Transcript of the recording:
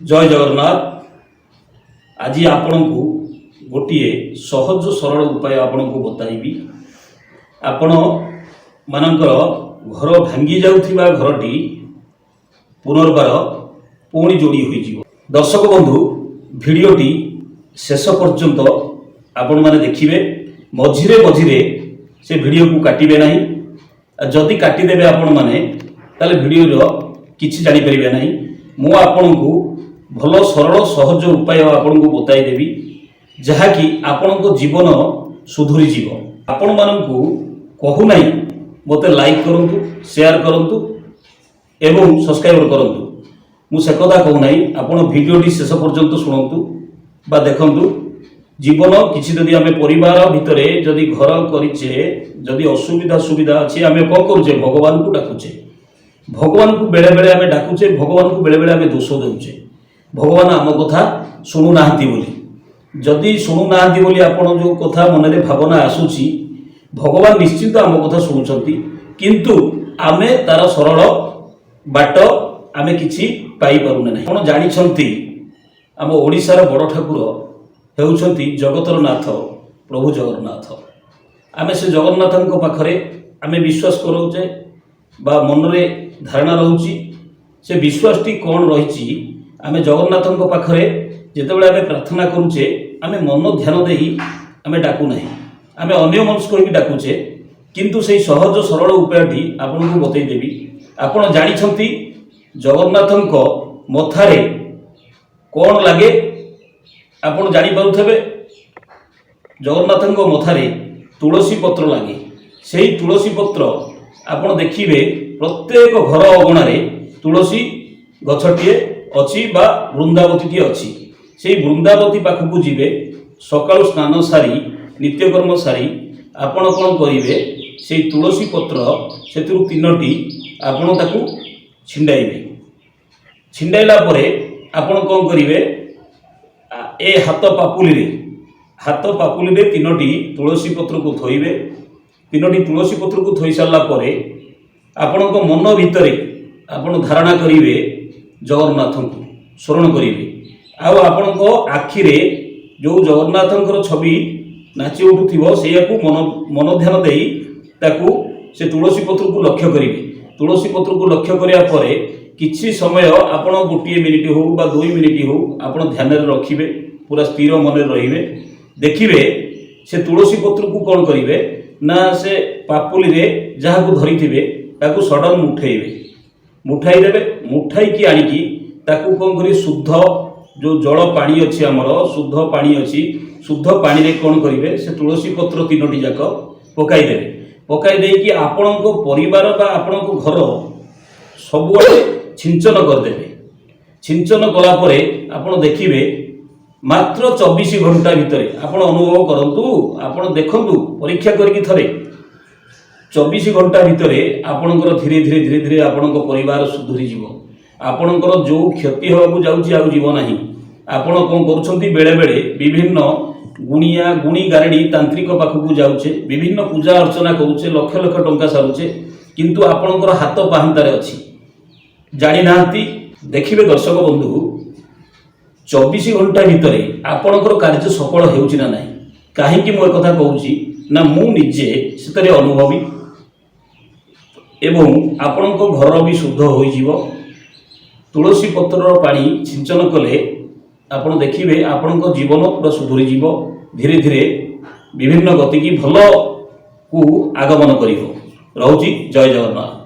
जय जगन्नाथ। आज आपण को गोटे सहज सरल उपाय आपण को बताइबी। आपण मानकर घर भांगी जाउथिबा घरटी पुनर्बार पुणी जोड़ी होइजिवो। दर्शक बंधु भिडियोटी शेष पर्यंत आपण माने देखिबे। मझिरे मझिरे से भिडियो को काटिबे नाही। जदि काटिदेबे आपण माने ताले भिडियो किछि जानि परिबे नाही। मु आपण को भल सरल सहज उपाय आपण को बताई देबी जहाँकि आपण को जीवन सुधुरी जीव। आपण मानकु कहू नाही मते लाइक करंतु, शेयर करंतु एवं सब्सक्राइब करंतु। मु से कथा कहू नाही। आपण भिडियोटी शेष पर्यंत सुनंतु बा देखंतु। जीवन किछि जदि आमे परिवार भितरे जदि घर करिचे, जदि असुविधा सुविधा अछि, आमे कोन करूचे? भगवान को डाकुचे। भगवान को बेले बेले आमे डाकुचे, भगवान को बेले बेले आमे दोष देउचे। भगवान आम कथा शुणु नाहांती बोली। जदि शुणु नाहांती बोली आपण जो कथा मन रे भावना आसुची, भगवान निश्चित आम कथा शुणुचंती, किंतु आमे तार सरल बाट आमे किछि पाई पारुने नाही। आपण जानिछंती आम ओडिसार बड़ ठाकुर हेउछंती जगतर नाथ प्रभु जगन्नाथ। आमे से जगन्नाथଙ୍କ पाखरे आमे विश्वास करूचे बा मन रे धारणा रहउची। से विश्वासटी कोन रहिची? आमे जगन्नाथଙ୍କ पाखरे जेतेबेले आमे प्रार्थना करूचे, आमे मन ध्यान देई आमे डाकू नाही। आमे अन्य मनुष्य कहि डाकुचे, किंतु सेही सहज सरल उपायटी आपनको बतई देबी। आपण जानिछंती जगन्नाथଙ୍କ मथारे कोन लागे? आपण जानि पाउथबे जगन्नाथଙ୍କ मथारे तुलसी पत्र लागे। सेही तुलसी पत्र आपण देखिबे प्रत्येक घर अगणारे तुलसी गछटिए अछि बा वृंदावती अछि। सेही वृंदावती पाखकु जिबे, सकाळु स्नान सारी नित्यकर्म सारी आपण कोन करिवे? सेही तुलसी पत्र सेतिरु तीनोटी आपण ताकू छिंडाइबे। छिंडाइला परे आपण कोन करिवे? ए हाथ पापुली रे तीनोटी तुलसी पत्र को थोइबे। तीनोटी तुलसी पत्र को थोई सारला परे आपण को मन भितरे आपण धारणा करिवे जगन्नाथ को स्मरण करिवे। आउ आपण को आखि रे जो जगन्नाथंकर छवि नाची उठुथिबो सेया को मन ध्यान देई ताकू से तुलसी पत्र को लक्ष्य करिवे। तुलसी पत्र को लक्ष्य करिया परे किछि समय आपण गोटे मिनिट हो बा 2 मिनिट हो आपण ध्यान रे रखिबे, पूरा स्थिर मन रे रहिबे। देखिबे से तुलसी पत्र को कोन करिवे ना से पापुली रे जहा को धरिथिबे ताकू सडन मुठाई देबे। मुठाई की आनिकी ताकू कोन करी शुद्ध जो जल पानी अछि, हमर शुद्ध पानी अछि, शुद्ध पानी रे कोन करिवे? से तुलसी पत्र तीनोटी जाक पकाई देबे। पकाई देई कि आपणको परिवार बा आपणको घर सबुआडे छिंचन कर देबे। छिंचन कला परे आपण देखिबे मात्र 24 घंटा भितरे आपण अनुभव करंतु, आपण देखंतु, परीक्षा करिकि थरे 24 घंटा भितरे आपणकर धीरे धीरे आपणको परिवार सुधुरी जीवो। आपणकर जो क्षति होबाकू जाउची आउ जीव नाही। आपण कोन करूछंती? बेले बेले विभिन्न गुणिया गुणी गारेडी तांत्रिक पाखकू जाउचे, विभिन्न पूजा अर्चना करूचे, लक्ष लक्ष टंका सारुचे, किंतु आपणकर हाथ पाहंतारे अछि, जानि नांती। देखिबे दर्शक बंधु 24 घंटा भितरे आपणकर कार्य सफल हेउची ना नाही। काहेकि मो कथा कहूची ना मु निजे सेतरे अनुभवी एवं आपणको घर भी शुद्ध होई जीवो। तुलसी पत्रर पानी सिंचन कले आपण देखिबे आपणको जीवन पूरा सुधुरी जीवो। धीरे धीरे विभिन्न गति की भल को आगमन करिवो। रहउची जय जगन्नाथ।